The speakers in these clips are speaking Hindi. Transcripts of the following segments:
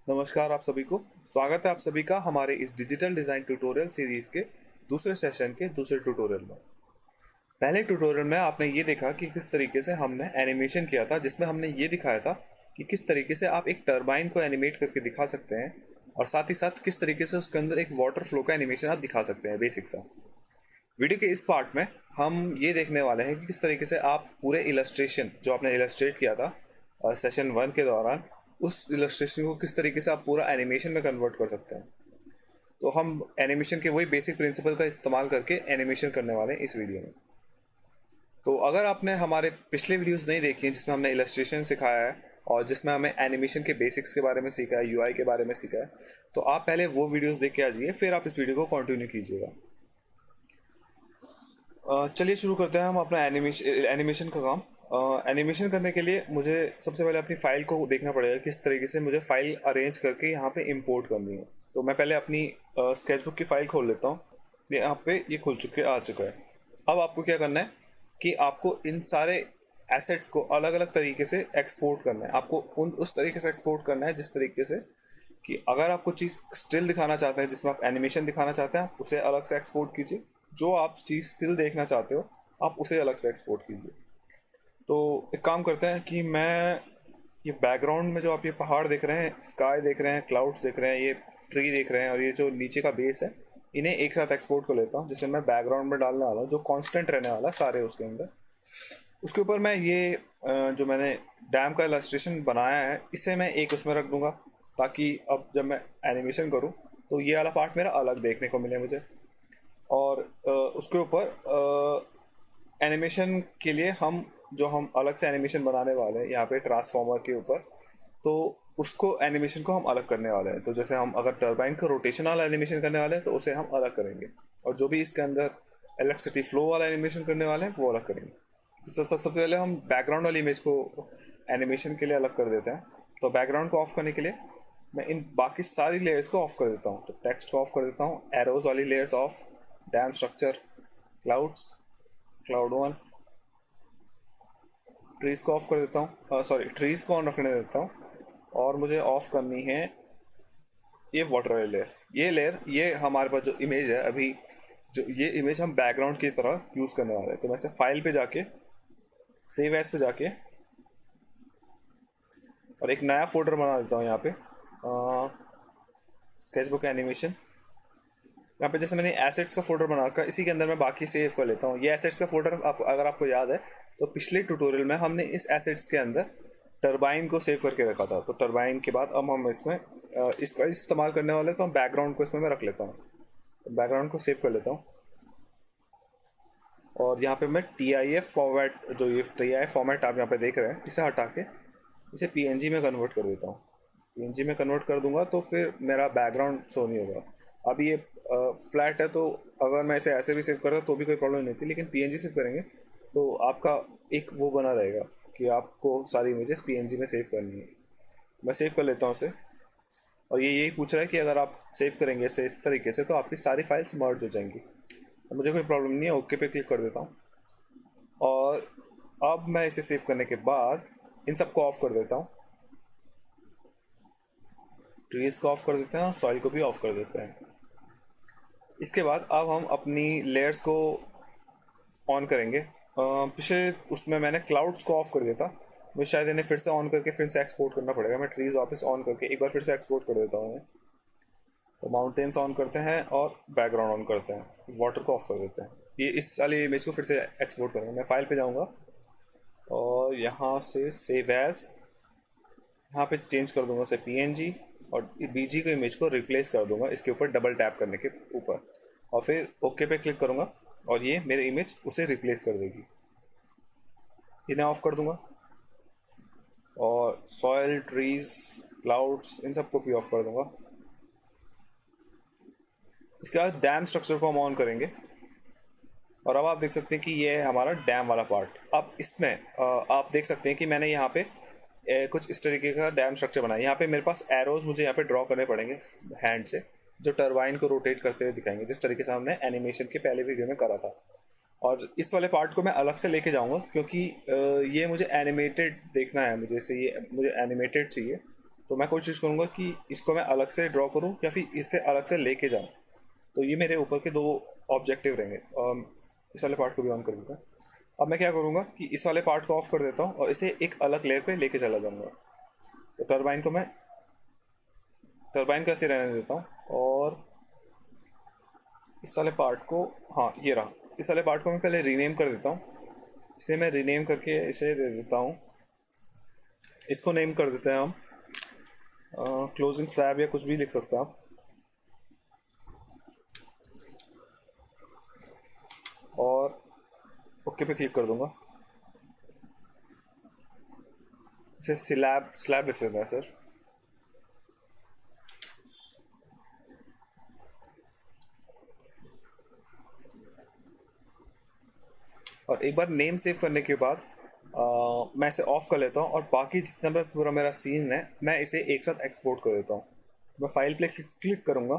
नमस्कार आप सभी को। स्वागत है आप सभी का हमारे इस डिजिटल डिज़ाइन ट्यूटोरियल सीरीज़ के दूसरे सेशन के दूसरे ट्यूटोरियल में। पहले ट्यूटोरियल में आपने ये देखा कि किस तरीके से हमने एनिमेशन किया था, जिसमें हमने ये दिखाया था कि किस तरीके से आप एक टरबाइन को एनिमेट करके दिखा सकते हैं और साथ ही साथ किस तरीके से उसके अंदर एक वाटर फ्लो का एनिमेशन आप दिखा सकते हैं बेसिक सा। वीडियो के इस पार्ट में हम ये देखने वाले हैं कि किस तरीके से आप पूरे इलस्ट्रेशन जो आपने इलस्ट्रेट किया था सेशन 1 के दौरान, उस इलस्ट्रेशन को किस तरीके से आप पूरा एनिमेशन में कन्वर्ट कर सकते हैं। तो हम एनिमेशन के वही बेसिक प्रिंसिपल का इस्तेमाल करके एनिमेशन करने वाले हैं इस वीडियो में। तो अगर आपने हमारे पिछले वीडियोस नहीं देखी हैं जिसमें हमने इलस्ट्रेशन सिखाया है और जिसमें हमें एनिमेशन के बेसिक्स के बारे में सीखा है, यूआई के बारे में सीखा है, तो आप पहले वो वीडियोस देख के आ जाइए, फिर आप इस वीडियो को कंटिन्यू कीजिएगा। चलिए शुरू करते हैं हम अपना एनिमेशन का काम। एनिमेशन करने के लिए मुझे सबसे पहले अपनी फाइल को देखना पड़ेगा किस तरीके से मुझे फाइल अरेंज करके यहाँ पे इंपोर्ट करनी है। तो मैं पहले अपनी स्केचबुक की फाइल खोल लेता हूँ। ये यहाँ पे ये आ चुका है। अब आपको क्या करना है कि आपको इन सारे एसेट्स को अलग अलग तरीके से एक्सपोर्ट करना है। आपको उस तरीके से एक्सपोर्ट करना है जिस तरीके से कि अगर आपको चीज़ स्टिल दिखाना चाहते हैं, जिसमें आप एनिमेशन दिखाना चाहते हैं, आप उसे अलग से एक्सपोर्ट कीजिए। जो आप चीज़ स्टिल देखना चाहते हो आप उसे अलग से एक्सपोर्ट कीजिए। तो एक काम करते हैं कि मैं ये बैकग्राउंड में जो आप ये पहाड़ देख रहे हैं, स्काई देख रहे हैं, क्लाउड्स देख रहे हैं, ये ट्री देख रहे हैं और ये जो नीचे का बेस है, इन्हें एक साथ एक्सपोर्ट कर लेता हूँ, जिसे मैं बैकग्राउंड में डालने वाला हूँ, जो कांस्टेंट रहने वाला सारे उसके अंदर। उसके ऊपर मैं ये जो मैंने डैम का इलस्ट्रेशन बनाया है इसे मैं एक उसमें रख दूंगा, ताकि अब जब मैं एनिमेशन करूँ तो ये वाला पार्ट मेरा अलग देखने को मिले मुझे। और उसके ऊपर एनिमेशन के लिए हम अलग से एनिमेशन बनाने वाले हैं यहाँ पे ट्रांसफॉर्मर के ऊपर। तो उसको एनिमेशन को हम अलग करने वाले हैं। तो जैसे हम अगर टरबाइन का रोटेशन वाला एनिमेशन करने वाले हैं तो उसे हम अलग करेंगे, और जो भी इसके अंदर इलेक्ट्रिसिटी फ्लो वाला एनिमेशन करने वाले हैं वो अलग करेंगे। तो सबसे पहले हम बैकग्राउंड वाली इमेज को एनिमेशन के लिए अलग कर देते हैं। तो बैकग्राउंड को ऑफ करने के लिए मैं इन बाकी सारी लेयर्स को ऑफ कर देता हूँ। तो टेक्स्ट को ऑफ कर देता हूँ, एरोज वाली layers of, dam structure, clouds, cloud one, trees को ऑफ कर देता हूँ, सॉरी ट्रीज को ऑन रखने देता हूँ। और मुझे ऑफ करनी है ये वाटर वाली लेयर। ये हमारे पास जो इमेज है अभी, जो ये इमेज हम बैकग्राउंड की तरह यूज़ करने वाले हैं। तो मैं से फाइल पे जाके सेव एज पे जाके और एक नया फोल्डर बना देता हूँ यहाँ पे, स्केचबुक एनिमेशन। यहाँ पे जैसे मैंने एसेट्स का फोल्डर बना रखा है, इसी के अंदर मैं बाकी सेव कर लेता हूँ। ये एसेट्स का फोल्डर अगर आपको याद है तो पिछले ट्यूटोरियल में हमने इस एसेट्स के अंदर टरबाइन को सेव करके रखा था। तो टरबाइन के बाद अब हम इसमें इसका इस्तेमाल करने वाले, तो हम बैकग्राउंड को इसमें मैं रख लेता हूँ। तो बैकग्राउंड को सेव कर लेता हूँ और यहाँ पे मैं TIF फॉर्मेट, जो ये TIF फॉर्मेट आप यहाँ पे देख रहे हैं, इसे हटा के इसे PNG में कन्वर्ट कर देता हूँ। PNG में कन्वर्ट कर दूंगा तो फिर मेरा बैकग्राउंड शो नहीं होगा। अभी ये फ्लैट है, तो अगर मैं इसे ऐसे भी सेव करता तो भी कोई प्रॉब्लम नहीं थी, लेकिन PNG सेव करेंगे तो आपका एक वो बना रहेगा कि आपको सारी इमेजेस PNG में सेव करनी है। मैं सेव कर लेता हूँ उसे। और ये यही पूछ रहा है कि अगर आप सेव करेंगे इसे इस तरीके से तो आपकी सारी फाइल्स मर्ज हो जाएंगी। तो मुझे कोई प्रॉब्लम नहीं है, ओके पे क्लिक कर देता हूँ। और अब मैं इसे सेव करने के बाद इन सबको ऑफ कर देता हूँ। ट्रीज को ऑफ कर देते हैं और सॉइल को भी ऑफ कर देते हैं। इसके बाद अब हम अपनी लेयर्स को ऑन करेंगे। पिछले उसमें मैंने क्लाउड्स को ऑफ कर दिया था, मुझे शायद इन्हें फिर से ऑन करके फिर से एक्सपोर्ट करना पड़ेगा। मैं ट्रीज वापस ऑन करके एक बार फिर से एक्सपोर्ट कर देता हूँ। तो माउंटेन्स ऑन करते हैं और बैकग्राउंड ऑन करते हैं, वाटर को ऑफ कर देते हैं। ये इस वाली इमेज को फिर से एक्सपोर्ट करेंगे। मैं फाइल पे जाऊँगा और यहाँ से सेव एज, यहाँ पे चेंज कर दूंगा उसे PNG, और BG को इमेज को रिप्लेस कर दूंगा इसके ऊपर डबल टैप करने के ऊपर, और फिर ओके पे क्लिक करूंगा और ये मेरे इमेज उसे रिप्लेस कर देगी। इन्हें ऑफ कर दूंगा और सॉइल, ट्रीज, क्लाउड्स, इन सबको भी ऑफ कर दूंगा। इसके बाद डैम स्ट्रक्चर को हम ऑन करेंगे और अब आप देख सकते हैं कि ये है हमारा डैम वाला पार्ट। अब इसमें आप देख सकते हैं कि मैंने यहाँ पे कुछ इस तरीके का डैम स्ट्रक्चर बनाया। यहाँ पे मेरे पास एरोज मुझे यहाँ पे ड्रॉ करने पड़ेंगे हैंड से, जो टरबाइन को रोटेट करते हुए दिखाएंगे, जिस तरीके से हमने एनिमेशन के पहले वीडियो में करा था। और इस वाले पार्ट को मैं अलग से लेके जाऊंगा क्योंकि ये मुझे एनिमेटेड देखना है, मुझे इसे ये मुझे एनिमेटेड चाहिए। तो मैं कोशिश करूँगा कि इसको मैं अलग से ड्रॉ करूँ या फिर इससे अलग से लेके जाऊँ। तो ये मेरे ऊपर के दो ऑब्जेक्टिव रहेंगे। इस वाले पार्ट को भी ऑन कर देता हूँ। अब मैं क्या करूँगा कि इस वाले पार्ट को ऑफ कर देता हूँ और इसे एक अलग लेयर पे लेके चला जाऊँगा। तो टर्बाइन को ऐसे रहने देता हूँ और इस वाले पार्ट को, हाँ ये रहा, इस वाले पार्ट को मैं पहले रीनेम कर देता हूँ। इसे मैं रीनेम करके इसे दे देता हूँ, इसको नेम कर देते हैं हम क्लोजिंग स्लैब या कुछ भी लिख सकते हैं आप। और ओके पे क्लिक कर दूंगा। इसे स्लैब लिख लेते हैं सर। और एक बार नेम सेव करने के बाद मैं इसे ऑफ कर लेता हूँ और बाकी जितना भी पूरा मेरा सीन है मैं इसे एक साथ एक्सपोर्ट कर देता हूँ। मैं फाइल पे क्लिक करूँगा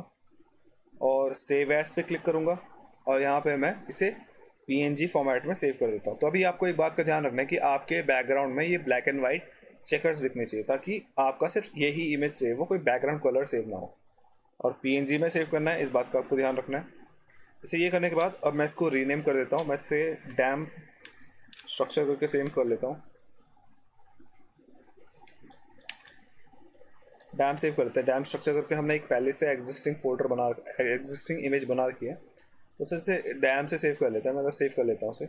और सेव एज पे क्लिक करूँगा और यहाँ पे मैं इसे PNG फॉर्मेट में सेव कर देता हूँ। तो अभी आपको एक बात का ध्यान रखना है कि आपके बैकग्राउंड में ये ब्लैक एंड वाइट चेकर्स दिखने चाहिए ताकि आपका सिर्फ यही इमेज सेव हो, कोई बैकग्राउंड कलर सेव ना हो। और PNG में सेव करना है, इस बात का आपको ध्यान रखना है। इसे ये करने के बाद अब मैं इसको रीनेम कर देता हूँ। मैं इसे डैम स्ट्रक्चर करके सेव कर लेता हूँ। डैम सेव करते हैं। डैम स्ट्रक्चर करके हमने एक पहले से एग्जिस्टिंग इमेज बना रखी है, तो उसे डैम से सेव कर लेते हैं। मैं तो सेव कर लेता हूँ उसे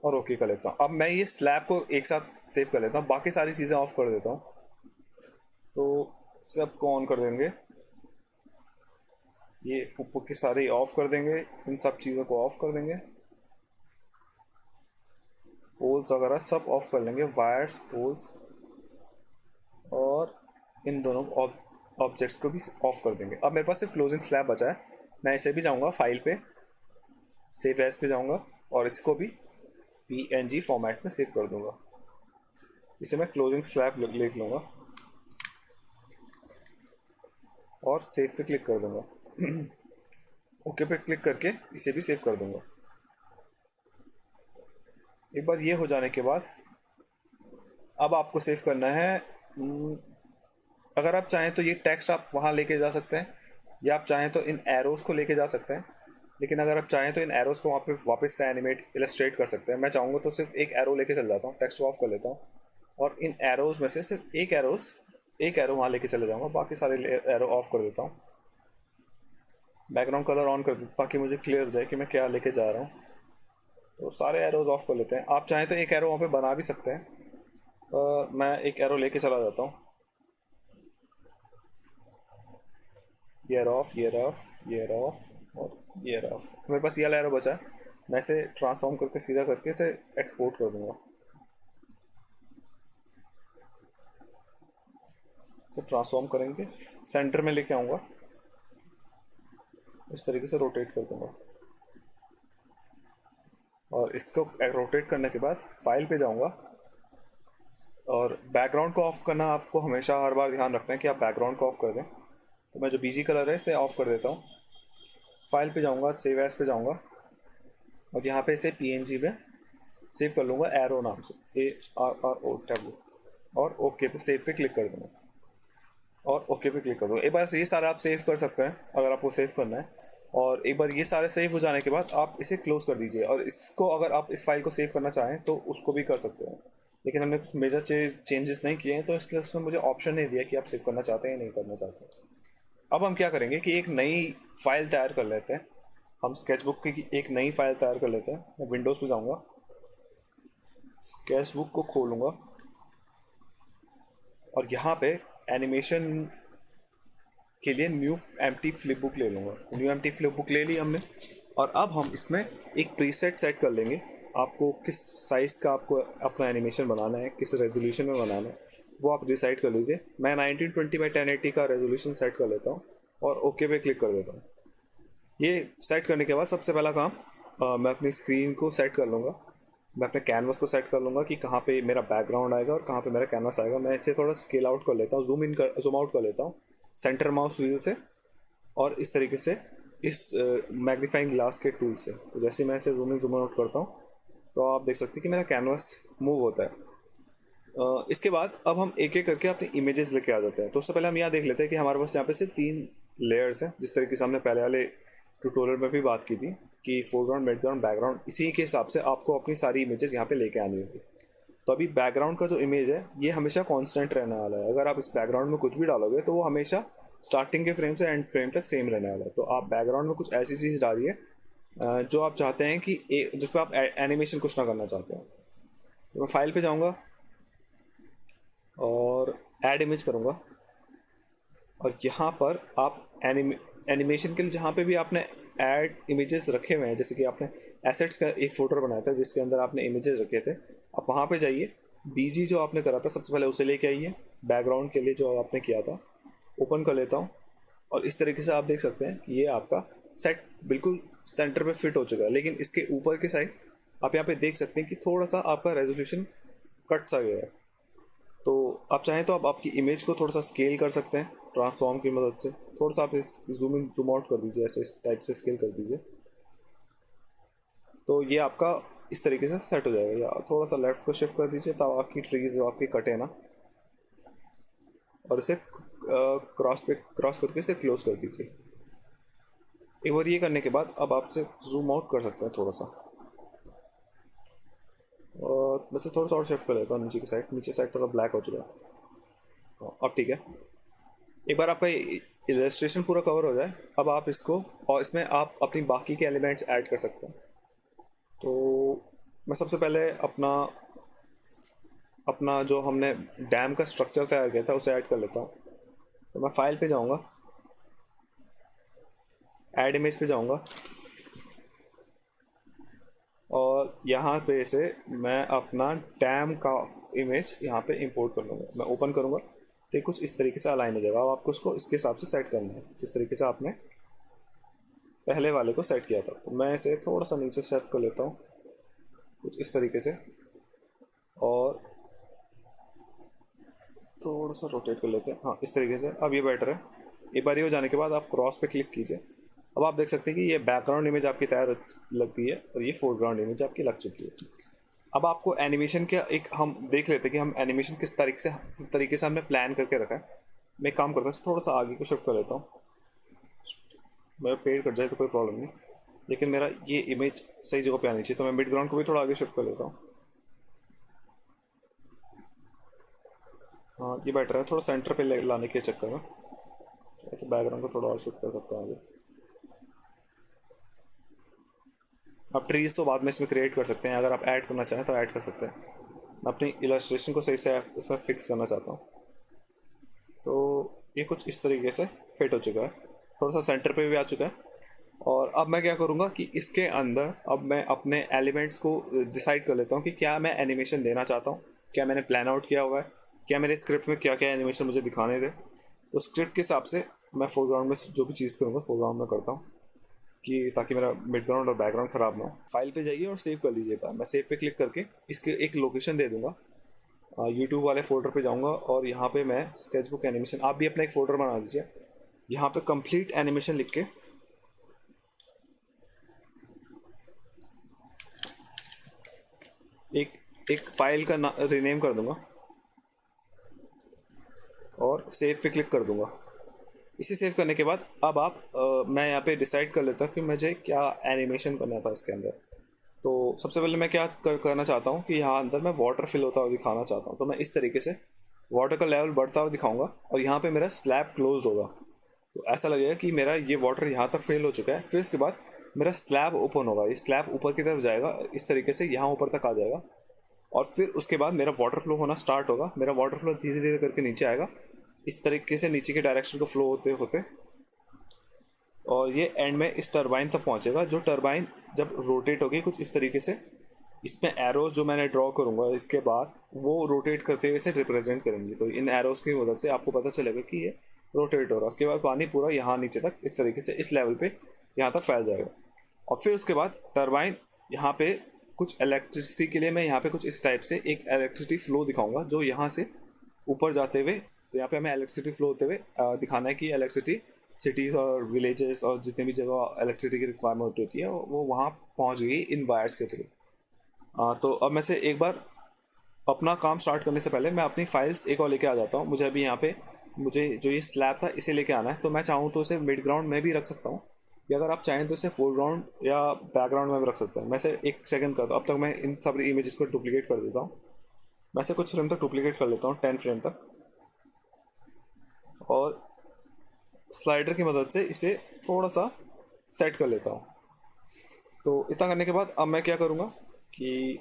और ओके कर लेता हूँ। अब मैं ये स्लैब को एक साथ सेव कर लेता हूँ, बाकी सारी चीज़ें ऑफ कर देता हूँ। तो सब को ऑन कर देंगे, ये ऊपर के सारे ऑफ कर देंगे, इन सब चीज़ों को ऑफ कर देंगे, पोल्स वगैरह सब ऑफ कर लेंगे, वायर्स, पोल्स, और इन दोनों ऑब्जेक्ट्स को भी ऑफ कर देंगे। अब मेरे पास सिर्फ क्लोजिंग स्लैब बचा है। मैं इसे भी जाऊंगा फाइल पे, सेव एज पे जाऊंगा और इसको भी PNG फॉर्मेट में सेव कर दूंगा। इसे मैं क्लोजिंग स्लैब लिख लूँगा और सेव पे क्लिक कर दूंगा। ओके पे क्लिक करके इसे भी सेव कर दूंगा। एक बार ये हो जाने के बाद अब आपको सेव करना है, अगर आप चाहें तो ये टेक्स्ट आप वहाँ लेके जा सकते हैं या आप चाहें तो इन एरोज़ को लेके जा सकते हैं। लेकिन अगर आप चाहें तो इन एरोज़ को वहाँ पे वापस से इलस्ट्रेट कर सकते हैं। मैं चाहूँगा तो सिर्फ एक एरो लेके चल जाता हूँ, टेक्स्ट को ऑफ कर लेता हूँ और इन एरोज़ में से सिर्फ एक एरो वहाँ लेके चले जाऊँगा, बाकी सारे एरो ऑफ कर देता हूँ। बैकग्राउंड कलर ऑन कर देता ताकि मुझे क्लियर हो जाए कि मैं क्या लेके जा रहा हूँ। तो सारे एरोज़ ऑफ कर लेते हैं। आप चाहें तो एक एरो वहाँ पे बना भी सकते हैं, मैं एक एरो लेके चला जाता हूँ। Year of, year of, year of और ईयर ऑफ। मेरे पास ये वाला एरो बचा है, मैं इसे ट्रांसफॉर्म करके सीधा करके इसे एक्सपोर्ट कर दूंगा। इसे ट्रांसफॉर्म करेंगे, सेंटर में लेके आऊँगा, इस तरीके से रोटेट कर दूंगा और इसको रोटेट करने के बाद फाइल पे जाऊँगा और बैकग्राउंड को ऑफ करना आपको हमेशा हर बार ध्यान रखना है कि आप बैकग्राउंड को ऑफ कर दें। तो मैं जो BG कलर है इसे ऑफ कर देता हूँ। फाइल पे जाऊँगा, सेव एज पे जाऊँगा और यहाँ पे इसे PNG में सेव कर लूँगा एरो नाम से, ARROW, और ओके पे सेव पे क्लिक कर दूँगा और ओके पे क्लिक कर दूँगा। एक बार ये सारा आप सेव कर सकते हैं अगर आपको सेव करना है। और एक बार ये सारे सेव हो जाने के बाद आप इसे क्लोज कर दीजिए और इसको अगर आप इस फाइल को सेव करना चाहें तो उसको भी कर सकते हैं। लेकिन हमने कुछ मेजर चेंजेस नहीं किए हैं तो इसलिए उसने मुझे ऑप्शन नहीं दिया कि आप सेव करना चाहते हैं या नहीं करना चाहते हैं। अब हम क्या करेंगे कि एक नई फाइल तैयार कर लेते हैं। हम स्केचबुक की एक नई फाइल तैयार कर लेते हैं। मैं विंडोज़ पे जाऊँगा, स्केचबुक को खोलूँगा और यहाँ पे एनिमेशन के लिए न्यू एम्प्टी फ्लिप बुक ले लूँगा। न्यू एम्प्टी फ्लिप बुक ले ली हमने और अब हम इसमें एक प्रीसेट सेट कर लेंगे। आपको किस साइज़ का आपको अपना एनिमेशन बनाना है, किस रेजोल्यूशन में बनाना है, वो आप डिसाइड कर लीजिए। मैं 1920x1080 का रेजोल्यूशन सेट कर लेता हूँ और ओके पे क्लिक कर देता हूँ। ये सेट करने के बाद सबसे पहला काम मैं अपनी स्क्रीन को सेट कर लूँगा। मैं अपने कैनवस को सेट कर लूँगा कि कहाँ पे मेरा बैकग्राउंड आएगा और कहाँ पे मेरा कैनवस आएगा। मैं इसे थोड़ा स्केल आउट कर लेता हूँ, जूम आउट कर लेता हूँ सेंटर माउस व्हील से और इस तरीके से इस मैग्नीफाइंग ग्लास के टूल से। तो जैसे मैं इसे जूम आउट करता हूँ तो आप देख सकते हैं कि मेरा कैनवस मूव होता है। इसके बाद अब हम एक एक करके अपनी इमेजेस लेके आ जाते हैं। तो उससे पहले हम यहाँ देख लेते हैं कि हमारे पास यहाँ पे से 3 लेयर्स हैं, जिस तरीके से हमने पहले वाले ट्यूटोरियल में भी बात की थी कि फोरग्राउंड, मिडग्राउंड, बैकग्राउंड, इसी के हिसाब से आपको अपनी सारी इमेजेस यहाँ पे लेके आनी होगी। तो अभी बैकग्राउंड का जो इमेज है ये हमेशा कांस्टेंट रहने वाला है। अगर आप इस बैकग्राउंड में कुछ भी डालोगे तो वो हमेशा स्टार्टिंग के फ्रेम से एंड फ्रेम तक सेम रहने वाला है। तो आप बैकग्राउंड में कुछ ऐसी चीज़ डालिए जो आप चाहते हैं कि जिस पर आप एनिमेशन कुछ ना करना चाहते हैं। तो मैं फाइल पे जाऊँगा और ऐड इमेज करूँगा, और यहाँ पर आप एनिमेशन के लिए जहाँ पे भी आपने ऐड इमेजेस रखे हुए हैं, जैसे कि आपने एसेट्स का एक फोल्डर बनाया था जिसके अंदर आपने इमेजेस रखे थे, आप वहाँ पे जाइए, बीजी जो आपने करा था सबसे पहले उसे लेके आइए। बैकग्राउंड के लिए जो आपने किया था ओपन कर लेता हूँ, और इस तरीके से आप देख सकते हैं कि ये आपका सेट बिल्कुल सेंटर पे फिट हो चुका है। लेकिन इसके ऊपर के साइड आप यहाँ पे देख सकते हैं कि थोड़ा सा आपका रेजोल्यूशन कट सा गया है। तो आप चाहें तो आप आपकी इमेज को थोड़ा सा स्केल कर सकते हैं ट्रांसफॉर्म की मदद से। थोड़ा सा आप इस जूम इन जूम आउट कर दीजिए, ऐसे इस टाइप से स्केल कर दीजिए, तो ये आपका इस तरीके से सेट हो जाएगा। या थोड़ा सा लेफ्ट को शिफ्ट कर दीजिए ताकि आपकी ट्रीज जो आपकी कटे ना, और इसे क्रॉस करके इसे क्लोज कर दीजिए। एक बार ये करने के बाद अब आपसे जूम आउट कर सकते हैं थोड़ा सा, और वैसे थोड़ा सा और शिफ्ट कर लेता हूँ नीचे की साइड। नीचे साइड थोड़ा ब्लैक हो चुका है, अब ठीक है। एक बार आपका इलस्ट्रेशन पूरा कवर हो जाए, अब आप इसको और इसमें आप अपनी बाकी के एलिमेंट्स ऐड कर सकते हैं। तो मैं सबसे पहले अपना अपना जो हमने डैम का स्ट्रक्चर तैयार किया था उसे ऐड कर लेता हूँ। तो मैं फाइल पे जाऊँगा, ऐड इमेज पे जाऊँगा, और यहाँ पे से मैं अपना डैम का इमेज यहाँ पे इंपोर्ट कर लूँगा। मैं ओपन करूँगा तो ये कुछ इस तरीके से अलाइन हो जाएगा। अब आपको उसको इसके हिसाब से सेट करना है जिस तरीके से आपने पहले वाले को सेट किया था। तो मैं इसे थोड़ा सा नीचे सेट कर लेता हूँ कुछ इस तरीके से, और थोड़ा सा रोटेट कर लेते हैं, हाँ इस तरीके से। अब ये बेटर है। एक बार ये हो जाने के बाद आप क्रॉस पे क्लिक कीजिए। अब आप देख सकते हैं कि ये बैकग्राउंड इमेज आपकी तैयार लग गई है और ये फोरग्राउंड इमेज आपकी लग चुकी है। अब आपको एनिमेशन के एक हम देख लेते हैं कि हम एनिमेशन किस तरीके से हमने प्लान करके रखा है। मैं एक काम करता हूँ, थोड़ा सा आगे को शिफ्ट कर लेता हूँ। मेरा पेड़ कट जाए तो कोई प्रॉब्लम नहीं, लेकिन मेरा ये इमेज सही जगह पे आनी चाहिए। तो मैं मिड ग्राउंड को भी थोड़ा आगे शिफ्ट कर लेता हूँ। हाँ ये बेटर है, थोड़ा सेंटर पे लाने के चक्कर में। तो बैकग्राउंड को थोड़ा और शिफ्ट कर सकते हैं आगे। आप ट्रीज तो बाद में इसमें क्रिएट कर सकते हैं, अगर आप ऐड करना चाहें तो ऐड कर सकते हैं। मैं अपनी इलस्ट्रेशन को सही से इसमें फिक्स करना चाहता हूँ। तो ये कुछ इस तरीके से फिट हो चुका है, थोड़ा सा सेंटर पे भी आ चुका है। और अब मैं क्या करूँगा कि इसके अंदर अब मैं अपने एलिमेंट्स को डिसाइड कर लेता हूँ कि क्या मैं एनिमेशन देना चाहता हूँ, क्या मैंने प्लान आउट किया हुआ है, क्या मेरे स्क्रिप्ट में क्या क्या एनिमेशन मुझे दिखाने थे। तो स्क्रिप्ट के हिसाब से मैं फोरग्राउंड में जो भी चीज़ करूँगा फोरग्राउंड में करता हूँ, कि ताकि मेरा मिडग्राउंड और बैकग्राउंड खराब ना हो। फाइल पे जाइए और सेव कर लीजिएगा। मैं सेव पे क्लिक करके इसके एक लोकेशन दे दूंगा। यूट्यूब वाले फोल्डर पे जाऊंगा और यहाँ पे मैं स्केचबुक एनिमेशन, आप भी अपना एक फोल्डर बना दीजिए। यहाँ पे कंप्लीट एनिमेशन लिख के एक एक फाइल का रीनेम कर दूंगा और सेव पे क्लिक कर दूंगा। इसे सेव करने के बाद अब मैं यहाँ पे डिसाइड कर लेता हूँ कि मुझे क्या एनिमेशन करना था इसके अंदर। तो सबसे पहले मैं क्या करना चाहता हूँ कि यहाँ अंदर मैं वाटर फिल होता हुआ दिखाना चाहता हूँ। तो मैं इस तरीके से वाटर का लेवल बढ़ता हुआ दिखाऊंगा और यहाँ पे मेरा स्लैब क्लोज होगा। तो ऐसा लगेगा कि मेरा ये वाटर यहाँ तक फिल हो चुका है। फिर इसके बाद मेरा स्लैब ओपन होगा, ये स्लैब ऊपर की तरफ जाएगा, इस तरीके से यहाँ ऊपर तक आ जाएगा। और फिर उसके बाद मेरा वाटर फ्लो होना स्टार्ट होगा। मेरा वाटर फ्लो धीरे धीरे करके नीचे आएगा, इस तरीके से नीचे के डायरेक्शन को फ्लो होते होते, और ये एंड में इस टरबाइन तक पहुंचेगा। जो टरबाइन जब रोटेट होगी कुछ इस तरीके से, इसमें एरोज जो मैंने ड्रॉ करूंगा इसके बाद वो रोटेट करते हुए इसे रिप्रेजेंट करेंगे। तो इन एरोज की मदद से आपको पता चलेगा कि ये रोटेट हो रहा है। उसके बाद पानी पूरा यहाँ नीचे तक इस तरीके से इस लेवल पे यहाँ तक फैल जाएगा। और फिर उसके बाद टरबाइन यहाँ पे कुछ इलेक्ट्रिसिटी के लिए मैं यहाँ पे कुछ इस टाइप से एक इलेक्ट्रिसिटी फ्लो दिखाऊंगा जो यहाँ से ऊपर जाते हुए, तो यहाँ पे हमें इलेक्ट्रिसिटी फ्लो होते हुए दिखाना है कि इलेक्ट्रिसिटी सिटीज़ और विलेजेस और जितने भी जगह इलेक्ट्रिसिटी की रिक्वायरमेंट होती है वो वहाँ पहुँच गई इन वायर्स के थ्रू। तो अब मैं से एक बार अपना काम स्टार्ट करने से पहले मैं अपनी फाइल्स एक और लेके आ जाता हूँ। मुझे अभी यहाँ पे मुझे जो ये स्लैब था इसे लेके आना है, तो मैं चाहूँ तो इसे मिड ग्राउंड में भी रख सकता हूँ, या अगर आप चाहें तो इसे फोरग्राउंड या बैकग्राउंड में भी रख सकते हैं। मैं इसे एक सेकंड करता हूँ, अब तक मैं इन सब इमेजेस को डुप्लीकेट कर देता हूँ। मैं इसे कुछ फ्रेम तक डुप्लीकेट कर लेता हूँ, 10 फ्रेम तक, और स्लाइडर की मदद से इसे थोड़ा सा सेट कर लेता हूँ। तो इतना करने के बाद अब मैं क्या करूँगा कि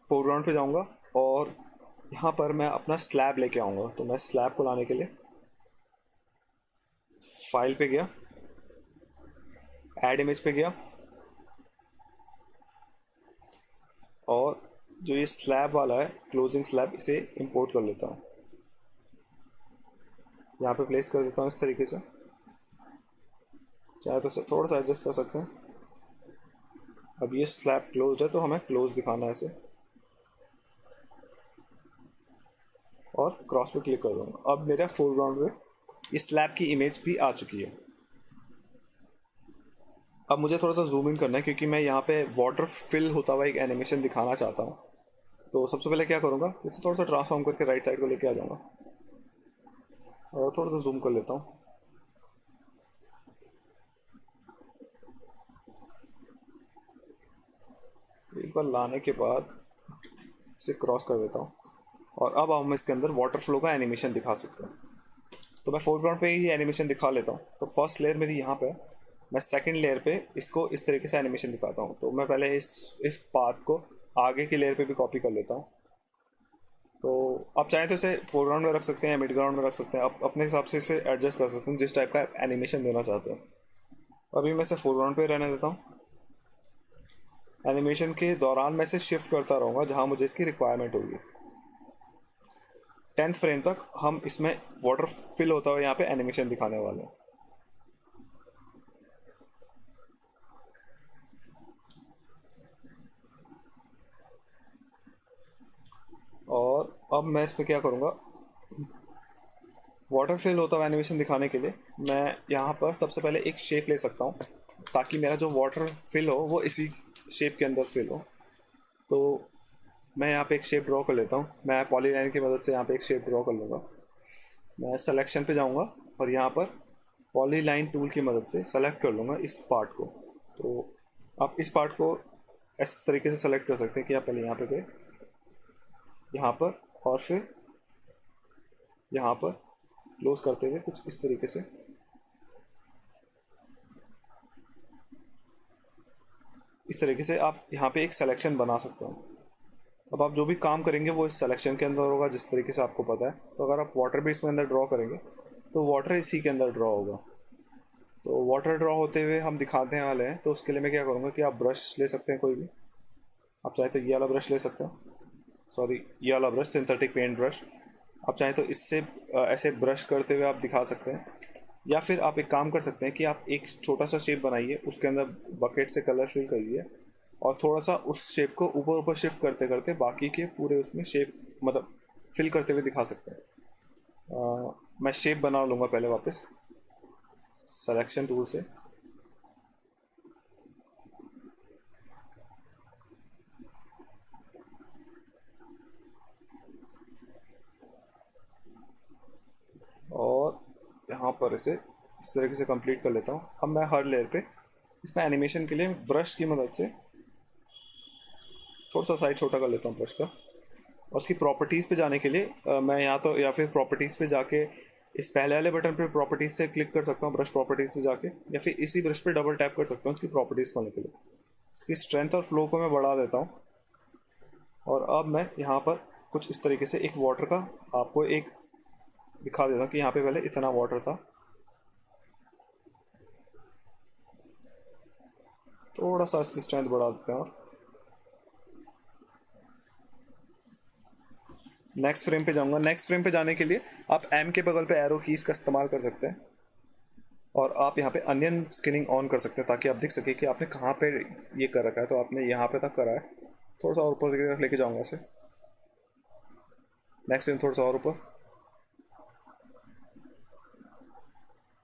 फोरग्राउंड पे जाऊँगा और यहाँ पर मैं अपना स्लैब लेके आऊँगा। तो मैं स्लैब को लाने के लिए फाइल पे गया, ऐड इमेज पे गया, और जो ये स्लैब वाला है क्लोजिंग स्लैब, इसे इंपोर्ट कर लेता हूँ। यहाँ पे प्लेस कर देता हूँ इस तरीके से। चाहे तो थोड़ा सा एडजस्ट कर सकते हैं। अब ये स्लैब क्लोज है तो हमें क्लोज दिखाना है इसे, और क्रॉस पे क्लिक कर दूँगा। अब मेरा फोरग्राउंड में इस स्लैब की इमेज भी आ चुकी है। अब मुझे थोड़ा सा जूम इन करना है क्योंकि मैं यहाँ पे वाटर फिल होता हुआ एक एनिमेशन दिखाना चाहता हूँ। तो सबसे पहले क्या करूँगा, इसे थोड़ा सा ट्रांसफॉर्म करके राइट साइड को लेके आ जाऊँगा और थोड़ा सा जूम कर लेता हूँ। एक बार लाने के बाद इसे क्रॉस कर देता हूँ, और अब हम इसके अंदर वाटर फ्लो का एनिमेशन दिखा सकते हैं। तो मैं फोरग्राउंड पे ही एनिमेशन दिखा लेता हूँ। तो फर्स्ट लेयर मेरी यहाँ पे है, मैं सेकंड लेयर पे इसको इस तरीके से एनिमेशन दिखाता हूँ। तो मैं पहले इस पाथ को आगे की लेयर पे भी कॉपी कर लेता हूँ। तो आप चाहें तो इसे फोरग्राउंड में रख सकते हैं या मिड ग्राउंड में रख सकते हैं, आप अपने हिसाब से इसे एडजस्ट कर सकते हैं जिस टाइप का एनिमेशन देना चाहते हैं। अभी मैं इसे फोरग्राउंड पे रहने देता हूँ। एनिमेशन के दौरान मैं इसे शिफ्ट करता रहूँगा जहाँ मुझे इसकी रिक्वायरमेंट होगी। 10th फ्रेम तक हम इसमें वाटर फिल होता हुआ यहाँ पे एनिमेशन दिखाने वाले हैं। और अब मैं इस पर क्या करूँगा, वाटर फिल होता हुआ एनिमेशन दिखाने के लिए मैं यहाँ पर सबसे पहले एक शेप ले सकता हूँ ताकि मेरा जो वाटर फिल हो वो इसी शेप के अंदर फिल हो। तो मैं यहाँ पे एक शेप ड्रॉ कर लेता हूँ। मैं पॉलीलाइन की मदद से यहाँ पे एक शेप ड्रॉ कर लूँगा। मैं सिलेक्शन पे जाऊँगा और यहाँ पर पॉलीलाइन टूल की मदद से सेलेक्ट कर लूँगा इस पार्ट को। तो आप इस पार्ट को इस तरीके से सेलेक्ट कर सकते हैं कि आप पहले यहाँ पे गए, यहाँ पर, और फिर यहाँ पर क्लोज करते हुए कुछ इस तरीके से। इस तरीके से आप यहाँ पे एक सिलेक्शन बना सकते हैं। अब आप जो भी काम करेंगे वो इस सिलेक्शन के अंदर होगा जिस तरीके से आपको पता है। तो अगर आप वाटर भी इसमें अंदर ड्रॉ करेंगे तो वाटर इसी के अंदर ड्रॉ होगा। तो वाटर ड्रॉ होते हुए हम दिखाने वाले हैं, तो उसके लिए मैं क्या करूँगा कि आप ब्रश ले सकते हैं कोई भी। आप चाहे तो ये वाला ब्रश ले सकते हैं, सॉरी ये वाला ब्रश, सिंथेटिक पेंट ब्रश। आप चाहे तो इससे ऐसे ब्रश करते हुए आप दिखा सकते हैं, या फिर आप एक काम कर सकते हैं कि आप एक छोटा सा शेप बनाइए, उसके अंदर बकेट से कलर फिल करिए और थोड़ा सा उस शेप को ऊपर ऊपर शिफ्ट करते करते बाकी के पूरे उसमें शेप मतलब फिल करते हुए दिखा सकते हैं। मैं शेप बना लूँगा पहले वापस सिलेक्शन टूल से। और यहाँ पर इसे इस तरीके से कंप्लीट कर लेता हूँ। अब मैं हर लेयर पे इसमें एनिमेशन के लिए ब्रश की मदद से थोड़ा सा साइज छोटा कर लेता हूँ ब्रश का। और उसकी प्रॉपर्टीज़ पे जाने के लिए मैं यहाँ तो या फिर प्रॉपर्टीज़ पे जाके इस पहले वाले बटन पे प्रॉपर्टीज़ से क्लिक कर सकता हूँ ब्रश प्रॉपर्टीज़ पे जाके, या फिर इसी ब्रश पे डबल टैप कर सकता हूँ इसकी प्रॉपर्टीज़ खोलने के लिए। इसकी स्ट्रेंथ और फ्लो को मैं बढ़ा देता हूँ। और अब मैं यहाँ पर कुछ इस तरीके से एक वाटर का आपको एक दिखा देता हूँ कि यहाँ पे पहले इतना वाटर था। थोड़ा सा इसकी स्ट्रेंथ बढ़ा देते हैं। और नेक्स्ट फ्रेम पे जाऊंगा। नेक्स्ट फ्रेम पे जाने के लिए आप एम के बगल पे एरो कीज का इस्तेमाल कर सकते हैं, और आप यहाँ पे अनियन स्किनिंग ऑन कर सकते हैं ताकि आप दिख सके कि आपने कहाँ पे ये कर रखा है। तो आपने यहाँ पे तक करा है, थोड़ा सा और ऊपर की तरफ लेके जाऊंगा इसे। नेक्स्ट फ्रेम थोड़ा सा और ऊपर,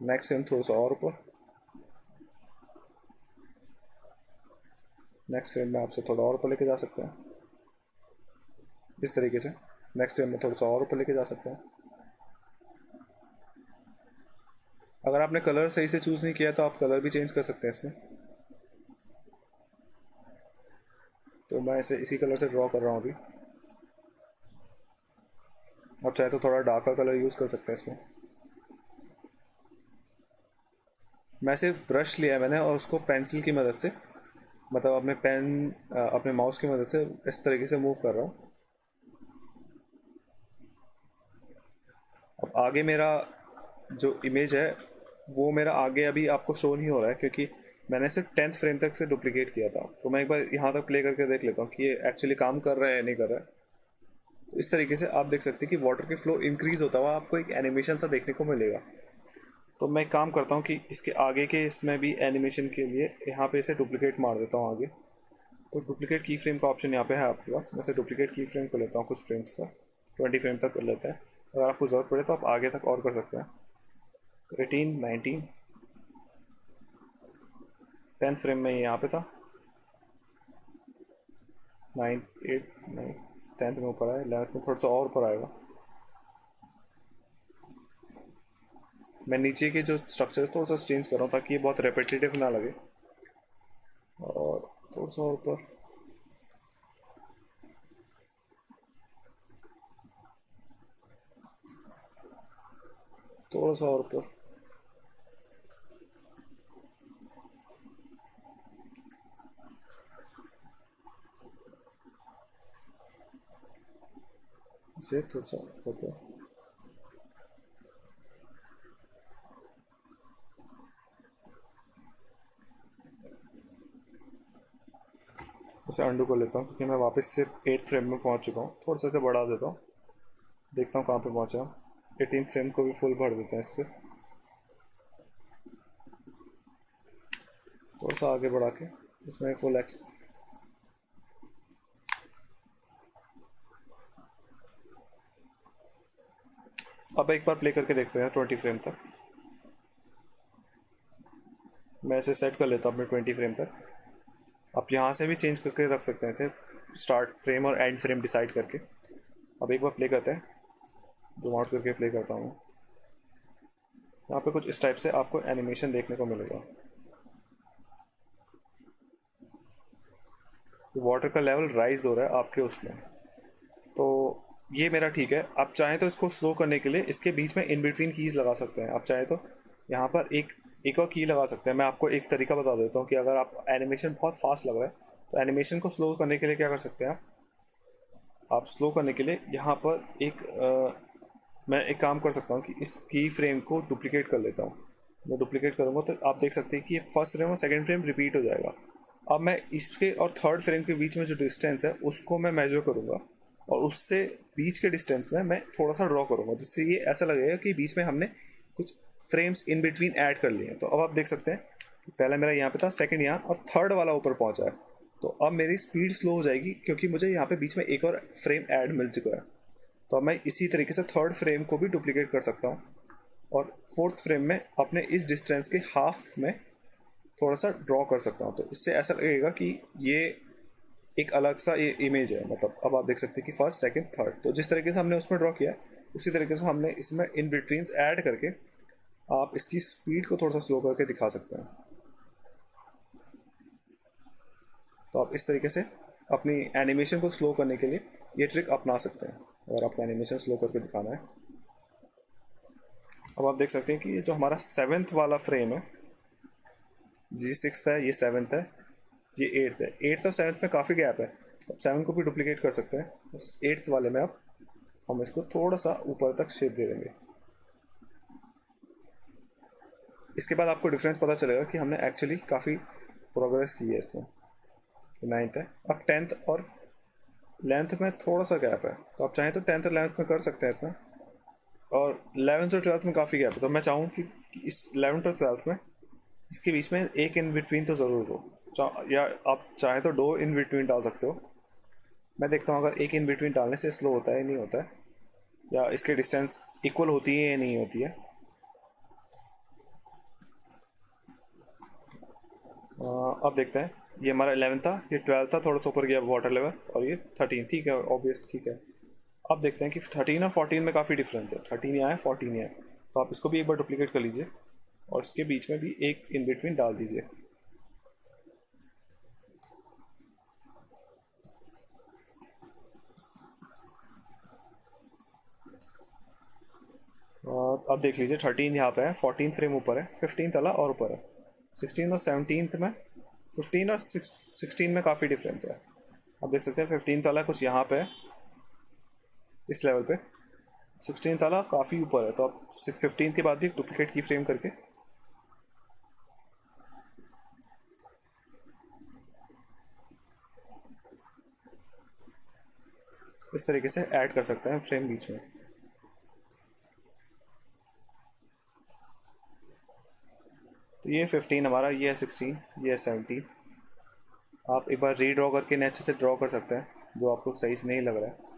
नेक्स्ट फ्रेम थोड़ा सा और ऊपर, नेक्स्ट फ्रेम में आपसे थोड़ा और ऊपर लेके जा सकते हैं। इस तरीके से नेक्स्ट फ्रेम में थोड़ा सा और ऊपर लेके जा सकते हैं। अगर आपने कलर सही से चूज़ नहीं किया तो आप कलर भी चेंज कर सकते हैं इसमें। तो मैं इसे इसी कलर से ड्रॉ कर रहा हूँ अभी। आप चाहे तो थोड़ा डार्कर कलर यूज़ कर सकते हैं इसमें। मैं सिर्फ ब्रश लिया है मैंने और उसको पेंसिल की मदद से, मतलब अपने पेन अपने माउस की मदद से इस तरीके से मूव कर रहा हूँ। अब आगे मेरा जो इमेज है वो मेरा आगे अभी आपको शो नहीं हो रहा है क्योंकि मैंने सिर्फ 10th फ्रेम तक से डुप्लीकेट किया था। तो मैं एक बार यहाँ तक प्ले करके देख लेता हूँ कि ये एक्चुअली काम कर रहा है या नहीं कर रहा है। तो इस तरीके से आप देख सकते हैं कि वाटर की फ्लो इंक्रीज होता हुआ आपको एक एनिमेशन सा देखने को मिलेगा। तो मैं काम करता हूँ कि इसके आगे के इसमें भी एनिमेशन के लिए यहाँ पे इसे डुप्लीकेट मार देता हूँ आगे। तो डुप्लीकेट की फ्रेम का ऑप्शन यहाँ पे है आपके पास। मैं से डुप्लीकेट की फ्रेम कर लेता हूँ कुछ फ्रेम्स तक, 20 फ्रेम तक कर लेते हैं। अगर आपको ज़रूरत पड़े तो आप आगे तक और कर सकते हैं। तो 18, 19, 10 फ्रेम में यहाँ पे था, 9, 8, 9, 10th में ऊपर आया, 11th में थोड़ा सा और ऊपर आएगा। मैं नीचे के जो स्ट्रक्चर थोड़ा सा चेंज कर रहा हूँ ताकि ये बहुत रेपिटेटिव ना लगे। और थोड़ा सा और ऊपर, थोड़ा सा और ऊपर। इसे थोड़ा सा ऊपर। इसे अंडू कर लेता हूँ क्योंकि मैं वापस से 8 फ्रेम में पहुँच चुका हूँ। थोड़ा सा इसे बढ़ा देता हूँ, देखता हूँ कहाँ पे पहुँचा। 18 फ्रेम को भी फुल भर देते हैं इस पर, थोड़ा सा आगे बढ़ा के इसमें फुल एक्स। अब एक बार प्ले करके देखते हैं 20 फ्रेम तक। मैं इसे सेट कर लेता हूँ अपने 20 फ्रेम तक। आप यहाँ से भी चेंज करके रख सकते हैं इसे, स्टार्ट फ्रेम और एंड फ्रेम डिसाइड करके। अब एक बार प्ले करते हैं, जूम आउट करके प्ले करता हूँ। यहाँ पे कुछ इस टाइप से आपको एनिमेशन देखने को मिलेगा। वाटर का लेवल राइज हो रहा है आपके उसमें। तो ये मेरा ठीक है। आप चाहें तो इसको स्लो करने के लिए इसके बीच में इन बिटवीन कीज़ लगा सकते हैं। आप चाहें तो यहाँ पर एक और की लगा सकते हैं। मैं आपको एक तरीका बता देता हूँ कि अगर आप एनिमेशन बहुत फास्ट लग रहा है तो एनिमेशन को स्लो करने के लिए क्या कर सकते हैं आप स्लो करने के लिए यहाँ पर मैं एक काम कर सकता हूँ कि इस की फ्रेम को डुप्लीकेट कर लेता हूँ। मैं डुप्लीकेट करूँगा तो आप देख सकते हैं कि ये फर्स्ट फ्रेम और सेकंड फ्रेम रिपीट हो जाएगा। अब मैं इसके और थर्ड फ्रेम के बीच में जो डिस्टेंस है उसको मैं मेजर करूँगा और उससे बीच के डिस्टेंस में मैं थोड़ा सा ड्रॉ करूँगा जिससे ये ऐसा लगेगा कि बीच में हमने कुछ फ्रेम्स इन बिटवीन ऐड कर लिए हैं। तो अब आप देख सकते हैं पहला मेरा यहाँ पे था, सेकंड यहाँ और थर्ड वाला ऊपर पहुँचा है। तो अब मेरी स्पीड स्लो हो जाएगी क्योंकि मुझे यहाँ पे बीच में एक और फ्रेम ऐड मिल चुका है। तो अब मैं इसी तरीके से थर्ड फ्रेम को भी डुप्लीकेट कर सकता हूँ और फोर्थ फ्रेम में अपने इस डिस्टेंस के हाफ में थोड़ा सा ड्रॉ कर सकता हूँ। तो इससे ऐसा लगेगा कि ये एक अलग सा ये इमेज है। मतलब अब आप देख सकते हैं कि फर्स्ट, सेकंड, थर्ड, तो जिस तरीके से हमने उसमें ड्रॉ किया उसी तरीके से हमने इसमें इन बिटवीन्स ऐड करके आप इसकी स्पीड को थोड़ा सा स्लो करके दिखा सकते हैं। तो आप इस तरीके से अपनी एनिमेशन को स्लो करने के लिए ये ट्रिक अपना सकते हैं अगर आपको एनिमेशन स्लो करके दिखाना है। अब आप देख सकते हैं कि ये जो हमारा 7th वाला फ्रेम है, जी 6th है, ये 7th है, ये 8th है। 8th और 7th में काफ़ी गैप है तो 7 को भी डुप्लीकेट कर सकते हैं। उस 8th वाले में अब हम इसको थोड़ा सा ऊपर तक शेप दे देंगे। इसके बाद आपको डिफरेंस पता चलेगा कि हमने एक्चुअली काफ़ी प्रोग्रेस की है इसमें। 9th है, अब 10th और 11th में थोड़ा सा गैप है तो आप चाहें तो 10th और 11th में कर सकते हैं इतना। और 11th और 12th में काफ़ी गैप है तो मैं चाहूँ कि इस 11th और 12th में इसके बीच में एक इन बिटवीन तो ज़रूर हो, या आप चाहें तो 2 इन बिटवीन डाल सकते हो। मैं देखता हूँ अगर एक इन बिटवीन डालने से स्लो होता है नहीं होता है, या इसके डिस्टेंस इक्वल होती है या नहीं होती है। अब देखते हैं। ये हमारा 11 था, ये 12 था, थोड़ा सा ऊपर गया वाटर लेवल, और ये 13। ठीक है, ऑब्वियस, ठीक है। आप देखते हैं कि 13 और 14 में काफ़ी डिफरेंस है, 13 यहाँ है 14 यहाँ है, तो आप इसको भी एक बार डुप्लीकेट कर लीजिए और इसके बीच में भी एक इन बिटवीन डाल दीजिए। और अब देख लीजिए 13 यहाँ पे है, 14 फ्रेम ऊपर है, 15 तला और ऊपर है, 16 और 17 में, 15 और 16 में काफ़ी डिफरेंस है। आप देख सकते हैं 15 तला कुछ यहाँ पे है इस लेवल पे, 16 तला काफ़ी ऊपर है, तो आप 15 के बाद भी डुप्लीकेट की फ्रेम करके इस तरीके से ऐड कर सकते हैं फ्रेम बीच में। तो ये 15 हमारा, ये है 16, ये है 17। आप एक बार रीड्रॉ करके इन्हें अच्छे से ड्रॉ कर सकते हैं जो आपको सही से नहीं लग रहा है।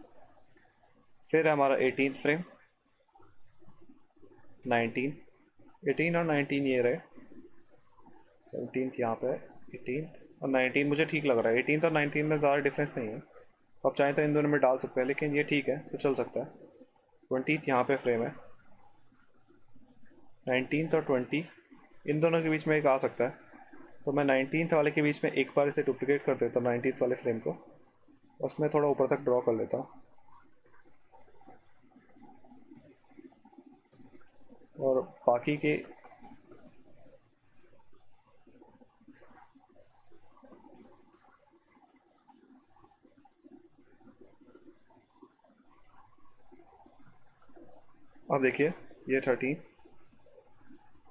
फिर हमारा 18 फ्रेम, 19, 18 और 19 ये रहे, 17 यहाँ पे, 18 और 19 मुझे ठीक लग रहा है। 18 और 19 में ज़्यादा डिफरेंस नहीं है, तो आप चाहें तो इन दोनों में डाल सकते हैं, लेकिन ये ठीक है तो चल सकता है। 20 यहाँ पे फ्रेम है, 19 और 20 इन दोनों के बीच में एक आ सकता है, तो मैं 19 वाले के बीच में एक बार इसे डुप्लीकेट कर देता हूँ 19 वाले फ्रेम को, उसमें थोड़ा ऊपर तक ड्रॉ कर लेता हूँ और बाकी के अब देखिए ये 13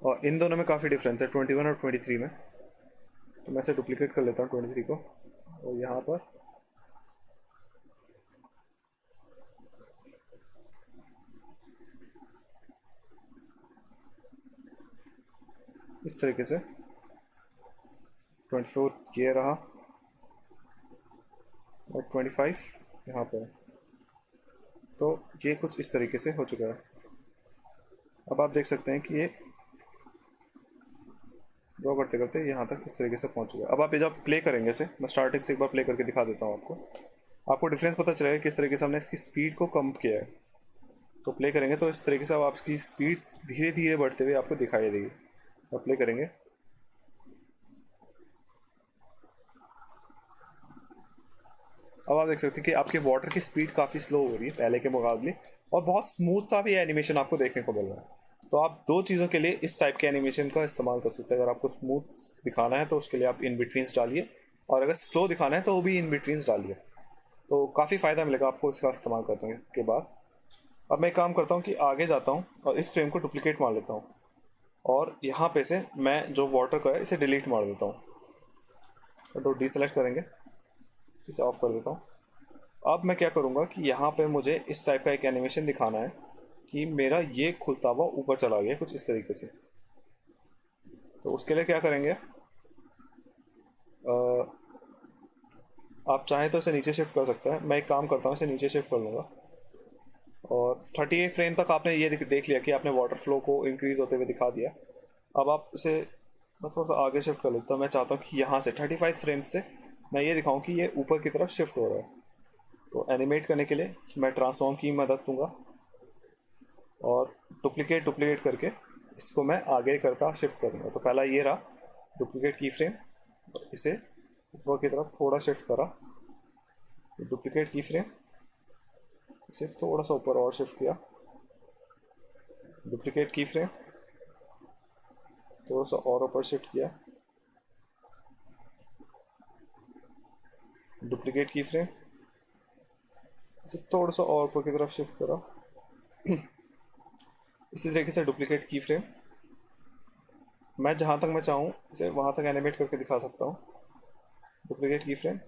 और इन दोनों में काफ़ी डिफरेंस है 21 और 23 में, तो मैं इसे डुप्लीकेट कर लेता हूँ 23 को और यहाँ पर इस तरीके से 24 ये रहा और 25 यहाँ पर, तो ये कुछ इस तरीके से हो चुका है। अब आप देख सकते हैं कि ये ड्रॉ करते करते यहाँ तक इस तरीके से पहुँच चुका है। अब आप ये जब प्ले करेंगे इसे, मैं स्टार्टिंग से एक बार प्ले करके दिखा देता हूँ आपको डिफरेंस पता चलेगा किस तरीके से हमने इसकी स्पीड को कम किया है। तो प्ले करेंगे तो इस तरीके से अब आपकी स्पीड धीरे धीरे बढ़ते हुए आपको दिखाई देगी। अब प्ले करेंगे, अब आप देख सकते हैं कि आपके वाटर की स्पीड काफ़ी स्लो हो रही है पहले के मुकाबले, और बहुत स्मूथ सा भी एनिमेशन आपको देखने को मिल रहा है। तो आप दो चीज़ों के लिए इस टाइप के एनिमेशन का इस्तेमाल कर सकते हैं। अगर आपको स्मूथ दिखाना है तो उसके लिए आप इन बिटवीन्स डालिए, और अगर स्लो दिखाना है तो वो भी इन बिटवीन्स डालिए, तो काफ़ी फ़ायदा मिलेगा आपको इसका इस्तेमाल करने के बाद। अब मैं एक काम करता हूँ कि आगे जाता हूँ और इस फ्रेम को डुप्लीकेट मार लेता हूँ, और यहाँ पे से मैं जो वाटर का है इसे डिलीट मार देता हूँ, तो डीसेलेक्ट करेंगे, इसे ऑफ कर देता हूँ। अब मैं क्या करूँगा कि यहाँ पे मुझे इस टाइप का एक एनिमेशन दिखाना है कि मेरा ये खुलता हुआ ऊपर चला गया कुछ इस तरीके से। तो उसके लिए क्या करेंगे, आप चाहें तो इसे नीचे शिफ्ट कर सकते हैं। मैं एक काम करता हूँ, इसे नीचे शिफ्ट कर लूँगा, और 38 फ्रेम तक आपने ये देख लिया कि आपने वाटर फ्लो को इंक्रीज होते हुए दिखा दिया। अब आप इसे, मैं थोड़ा सा आगे शिफ्ट कर लेता हूँ। मैं चाहता हूँ कि यहाँ से 35 फ्रेम से मैं ये दिखाऊँ कि ये ऊपर की तरफ शिफ्ट हो रहा है। तो एनिमेट करने के लिए मैं ट्रांसफॉर्म की मदद लूँगा और डुप्लीकेट डुप्लीकेट करके इसको मैं आगे करता शिफ्ट करूँगा। तो पहला ये रहा डुप्लीकेट की फ्रेम, इसे ऊपर की तरफ थोड़ा शिफ्ट करा, डुप्लीकेट की फ्रेम, इसे थोड़ा सा ऊपर और शिफ्ट किया, डुप्लीकेट की फ्रेम, थोड़ा सा और ऊपर शिफ्ट किया, डुप्लीकेट की फ्रेम, इसे थोड़ा सा और ऊपर की तरफ शिफ्ट करा, इसी तरीके से डुप्लीकेट की फ्रेम, मैं जहाँ तक मैं चाहूँ इसे वहाँ तक एनिमेट करके दिखा सकता हूँ। डुप्लीकेट की फ्रेम,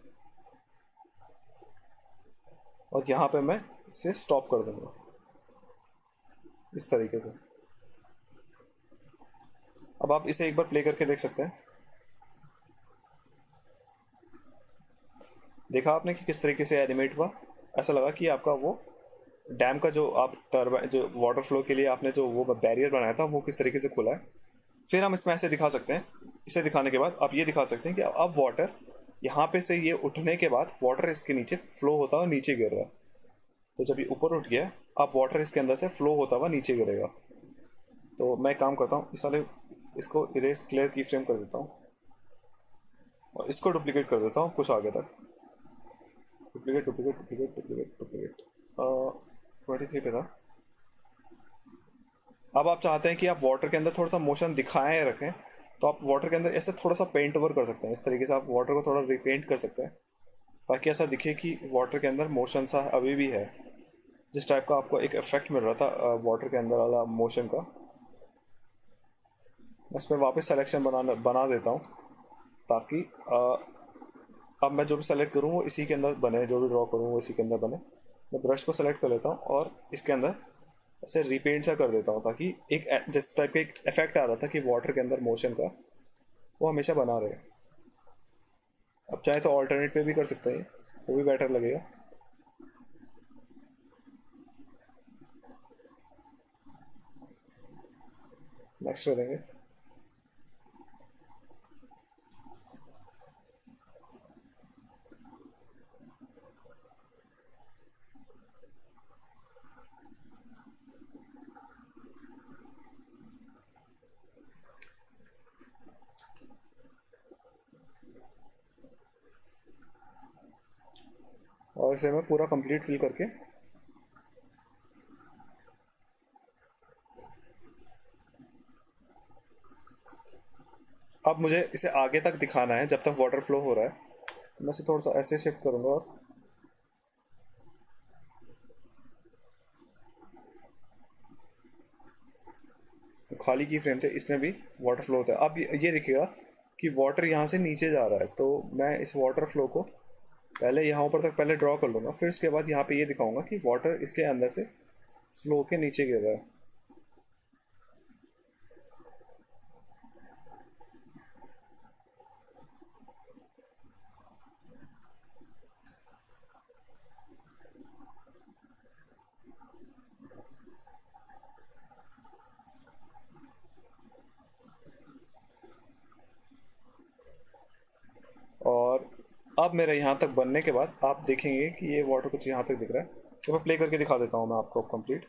और यहाँ पे मैं इसे स्टॉप कर दूँगा इस तरीके से। अब आप इसे एक बार प्ले करके देख सकते हैं। देखा आपने कि किस तरीके से एनिमेट हुआ, ऐसा लगा कि आपका वो डैम का जो आप टर्बाइन जो वाटर फ्लो के लिए आपने जो वो बैरियर बनाया था वो किस तरीके से खुला है। फिर हम इसमें ऐसे दिखा सकते हैं, इसे दिखाने के बाद आप ये दिखा सकते हैं कि अब वाटर यहाँ पे से ये उठने के बाद वाटर इसके नीचे फ्लो होता है और नीचे गिर रहा है। तो जब ये ऊपर उठ गया, अब वाटर इसके अंदर से फ्लो होता हुआ नीचे गिरेगा। तो मैं काम करता हूँ, इस वाले इसको इरेज क्लियर की फ्रेम कर देता हूँ और इसको डुप्लीकेट कर देता हूँ कुछ आगे तक। Duplicate duplicate duplicate duplicate duplicate 23 पे था। अब आप चाहते हैं कि आप वाटर के अंदर थोड़ा सा मोशन दिखाएं या रखें, तो आप वाटर के अंदर ऐसे थोड़ा सा पेंट ओवर कर सकते हैं। इस तरीके से आप वाटर को थोड़ा रिपेंट कर सकते हैं ताकि ऐसा दिखे कि वाटर के अंदर मोशन सा अभी भी है, जिस टाइप का आपको एक इफेक्ट मिल रहा था वाटर के अंदर वाला मोशन का। मैं इसमें वापस सेलेक्शन बना देता हूँ ताकि अब मैं जो भी सेलेक्ट करूँ वो इसी के अंदर बने, जो भी ड्रॉ करूँ वो इसी के अंदर बने। मैं ब्रश को सेलेक्ट कर लेता हूँ और इसके अंदर ऐसे रिपेंट सा कर देता हूँ ताकि एक जिस टाइप का एक इफेक्ट आ रहा था कि वाटर के अंदर मोशन का, वो हमेशा बना रहे। अब चाहे तो ऑल्टरनेट पे भी कर सकते हैं, वो भी बेटर लगेगा। नेक्स्ट करेंगे। और इसे मैं पूरा कंप्लीट फिल करके अब मुझे इसे आगे तक दिखाना है जब तक वाटर फ्लो हो रहा है। मैं इसे थोड़ा सा ऐसे शिफ्ट करूँगा और खाली की फ्रेम थे, इसमें भी वाटर फ्लो होता है। अब ये दिखेगा कि वाटर यहाँ से नीचे जा रहा है, तो मैं इस वाटर फ्लो को पहले यहाँ ऊपर तक पहले ड्रॉ कर लूँगा, फिर उसके बाद यहाँ पे ये दिखाऊंगा कि वाटर इसके अंदर से फ्लो के नीचे गिर रहा है। और अब मेरा यहाँ तक बनने के बाद आप देखेंगे कि ये वाटर कुछ यहाँ तक दिख रहा है। तो मैं प्ले करके दिखा देता हूँ मैं आपको कंप्लीट।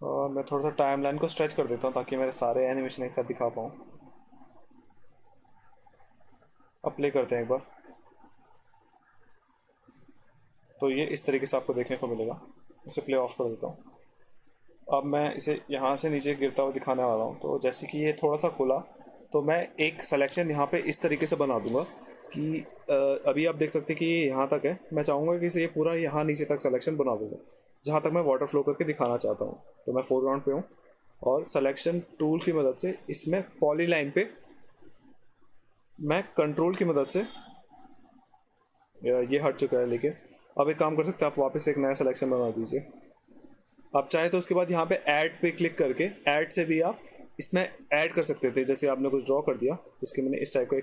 और मैं थोड़ा सा टाइम लाइन को स्ट्रेच कर देता हूँ ताकि मेरे सारे एनिमेशन एक साथ दिखा पाऊँ। अब प्ले करते हैं एक बार, तो ये इस तरीके से आपको देखने को मिलेगा। इसे प्ले ऑफ कर देता हूँ। अब मैं इसे यहाँ से नीचे गिरता हुआ दिखाने वाला हूँ। तो जैसे कि ये थोड़ा सा खुला, तो मैं एक सिलेक्शन यहाँ पे इस तरीके से बना दूंगा कि अभी आप देख सकते हैं कि ये यहाँ तक है। मैं चाहूँगा कि इसे ये पूरा यहाँ नीचे तक सिलेक्शन बना दूंगा जहाँ तक मैं वाटर फ्लो करके दिखाना चाहता हूँ। तो मैं फोरग्राउंड पे हूँ और सिलेक्शन टूल की मदद से इसमें पॉलीलाइन पे मैं कंट्रोल की मदद से ये हट चुका है, लेकिन अब एक काम कर सकते हैं, आप वापस एक नया सिलेक्शन बना दीजिए। आप चाहे तो उसके बाद यहाँ पे ऐड पे क्लिक करके ऐड से भी आप इसमें ऐड कर सकते थे। जैसे आपने कुछ ड्रॉ कर दिया जिसके मैंने इस टाइप का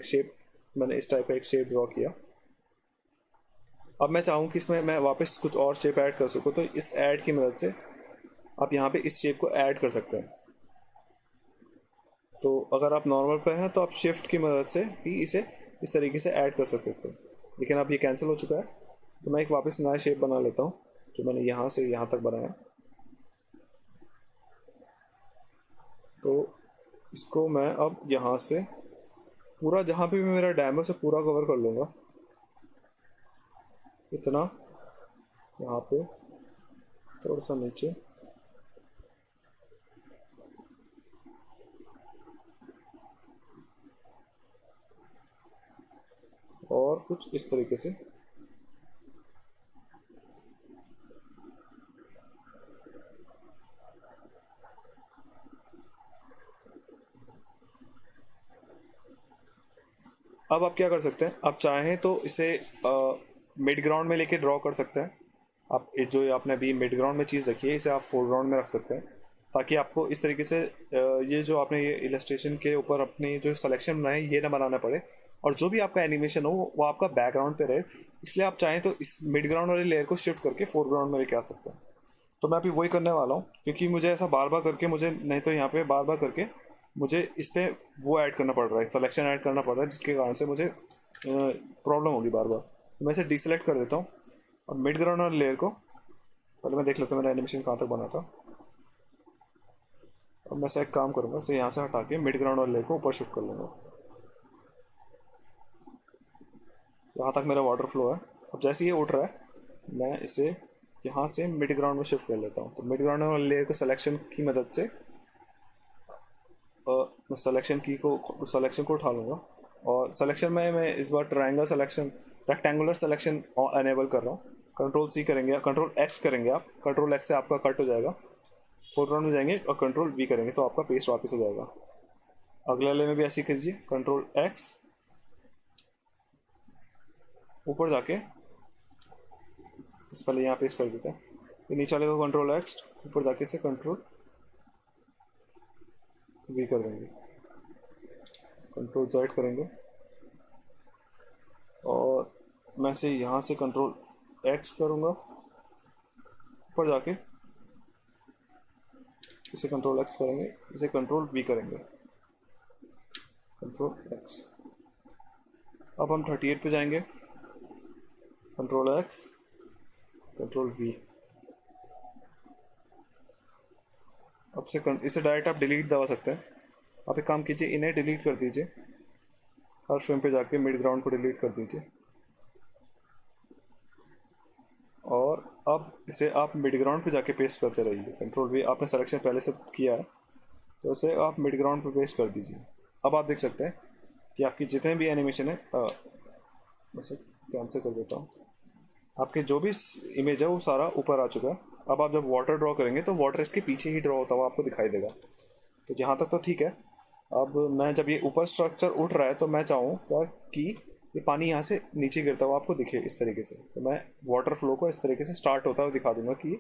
एक शेप ड्रॉ किया। अब मैं चाहूँ कि इसमें मैं वापस कुछ और शेप ऐड कर सकूँ, तो इस ऐड की मदद से आप यहाँ पे इस शेप को ऐड कर सकते हैं। तो अगर आप नॉर्मल पे हैं तो आप शिफ्ट की मदद से भी इसे इस तरीके से ऐड कर सकते थे, लेकिन अब ये कैंसिल हो चुका है। तो मैं एक वापस नया शेप बना लेता हूँ जो मैंने यहाँ से यहाँ तक बनाया। तो इसको मैं अब यहाँ से पूरा जहाँ पे भी मेरा डैम है उसे पूरा कवर कर लूँगा, इतना यहाँ पे थोड़ा सा नीचे, और कुछ इस तरीके से। अब आप क्या कर सकते हैं, आप चाहें तो इसे मिड ग्राउंड में लेके ड्रॉ कर सकते हैं। आप जो आपने अभी मिड ग्राउंड में चीज़ रखी है इसे आप फोरग्राउंड में रख सकते हैं, ताकि आपको इस तरीके से ये जो आपने ये इलस्ट्रेशन के ऊपर अपनी जो सिलेक्शन बनाए ये ना बनाना पड़े, और जो भी आपका एनिमेशन हो वो आपका बैकग्राउंड पे रहे। इसलिए आप चाहें तो इस मिड ग्राउंड वाली लेयर को शिफ्ट करके फोरग्राउंड में लेके आ सकते हैं। तो मैं अभी वही करने वाला हूँ, क्योंकि मुझे ऐसा बार बार करके मुझे नहीं तो यहाँ पे बार बार करके मुझे इस पर वो ऐड करना पड़ रहा है, सिलेक्शन ऐड करना पड़ रहा है, जिसके कारण से मुझे प्रॉब्लम होगी बार बार। तो मैं इसे डीसेलेक्ट कर देता हूँ और मिड ग्राउंड और लेयर को पहले मैं देख लेता हूँ मेरा एनिमेशन कहाँ तक बना था। अब मैं एक काम करूँगा, इसे यहाँ से हटा के मिड ग्राउंड और लेयर को ऊपर शिफ्ट कर लूँगा। यहाँ तक मेरा वाटर फ्लो है। अब जैसे ये उठ रहा है मैं इसे यहाँ से मिड ग्राउंड में शिफ्ट कर लेता हूँ। तो मिड ग्राउंड और लेयर को सिलेक्शन की मदद से मैं सिलेक्शन को उठा लूँगा। और सिलेक्शन में मैं इस बार triangle selection, rectangular selection enable कर रहा हूँ। कंट्रोल सी करेंगे, कंट्रोल एक्स करेंगे आप, कंट्रोल एक्स से आपका कट हो जाएगा, फोरग्राउंड में जाएंगे और कंट्रोल वी करेंगे तो आपका पेस्ट वापस हो जाएगा। अगले वाले में भी ऐसे ही कीजिए, कंट्रोल एक्स, ऊपर जाके इस पहले यहाँ पेस्ट कर देते हैं, फिर नीचे वाले को कंट्रोल एक्स, ऊपर जाके इसे कंट्रोल वी कर देंगे, कंट्रोल जेड करेंगे और मैं से यहाँ से कंट्रोल एक्स करूँगा, ऊपर जाके इसे कंट्रोल एक्स करेंगे, इसे कंट्रोल वी करेंगे, कंट्रोल एक्स। अब हम 38 पे जाएंगे, कंट्रोल एक्स, कंट्रोल वी। अब से इसे डायरेक्ट आप डिलीट दबा सकते हैं। आप एक काम कीजिए, इन्हें डिलीट कर दीजिए, हर फ्रेम पे जाके मिड ग्राउंड को डिलीट कर दीजिए और अब इसे आप मिड ग्राउंड पे जाके पेस्ट करते रहिए। कंट्रोल वी, आपने सिलेक्शन पहले से किया है तो उसे आप मिड ग्राउंड पे पेस्ट कर दीजिए। अब आप देख सकते हैं कि आपकी जितने भी एनिमेशन है, वैसे कैंसिल कर देता हूँ, आपके जो भी इमेज है वो सारा ऊपर आ चुका है। अब आप जब वाटर ड्रॉ करेंगे तो वाटर इसके पीछे ही ड्रॉ होता हुआ आपको दिखाई देगा। तो यहाँ तक तो ठीक है। अब मैं जब ये ऊपर स्ट्रक्चर उठ रहा है तो मैं चाहूँगा कि ये पानी यहाँ से नीचे गिरता हुआ आपको दिखे इस तरीके से। तो मैं वाटर फ्लो को इस तरीके से स्टार्ट होता हुआ दिखा दूंगा कि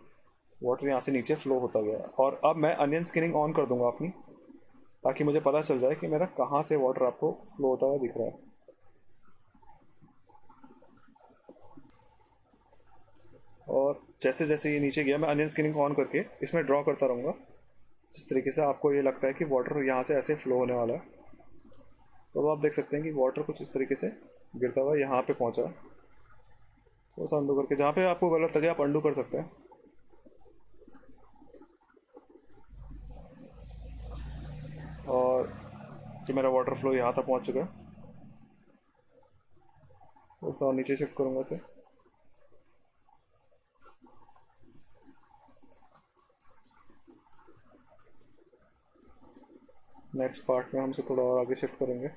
वाटर यहाँ से नीचे फ्लो होता गया। और अब मैं अनियन स्किनिंग ऑन कर दूंगा अपनी, ताकि मुझे पता चल जाए कि मेरा कहाँ से वाटर आपको फ्लो होता हुआ दिख रहा है। और जैसे जैसे ये नीचे गया मैं अनियन स्किनिंग ऑन करके इसमें ड्रॉ करता रहूँगा, जिस तरीके से आपको ये लगता है कि वाटर यहाँ से ऐसे फ्लो होने वाला है। तो अब आप देख सकते हैं कि वाटर कुछ इस तरीके से गिरता हुआ यहाँ पे पहुँचा है। तो उसे अंडू करके, जहाँ पे आपको गलत लगे आप अंडू कर सकते हैं। और जो मेरा वाटर फ्लो यहाँ तक पहुँच चुका है, तो उसे और नीचे शिफ्ट करूँगा इसे। नेक्स्ट पार्ट में हम इसे थोड़ा और आगे शिफ्ट करेंगे।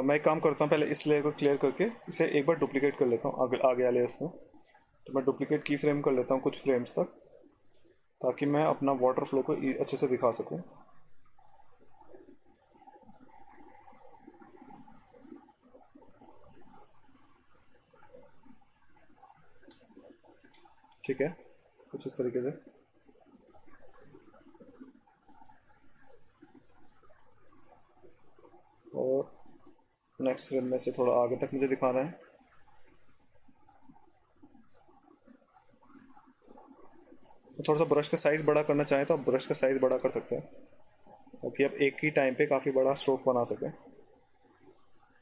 मैं एक काम करता हूँ, पहले इस लेयर को क्लियर करके इसे एक बार डुप्लीकेट कर लेता हूँ आगे वाले इसमें। तो मैं डुप्लीकेट की फ्रेम कर लेता हूँ कुछ फ्रेम्स तक, ताकि मैं अपना वाटर फ्लो को अच्छे से दिखा सकूँ। ठीक है, कुछ इस तरीके से। और नेक्स्ट फ्रेम में से थोड़ा आगे तक मुझे दिखाना है। तो थोड़ा सा ब्रश का साइज़ बड़ा करना चाहें तो आप ब्रश का साइज़ बड़ा कर सकते हैं, ताकि आप एक ही टाइम पे काफ़ी बड़ा स्ट्रोक बना सकें।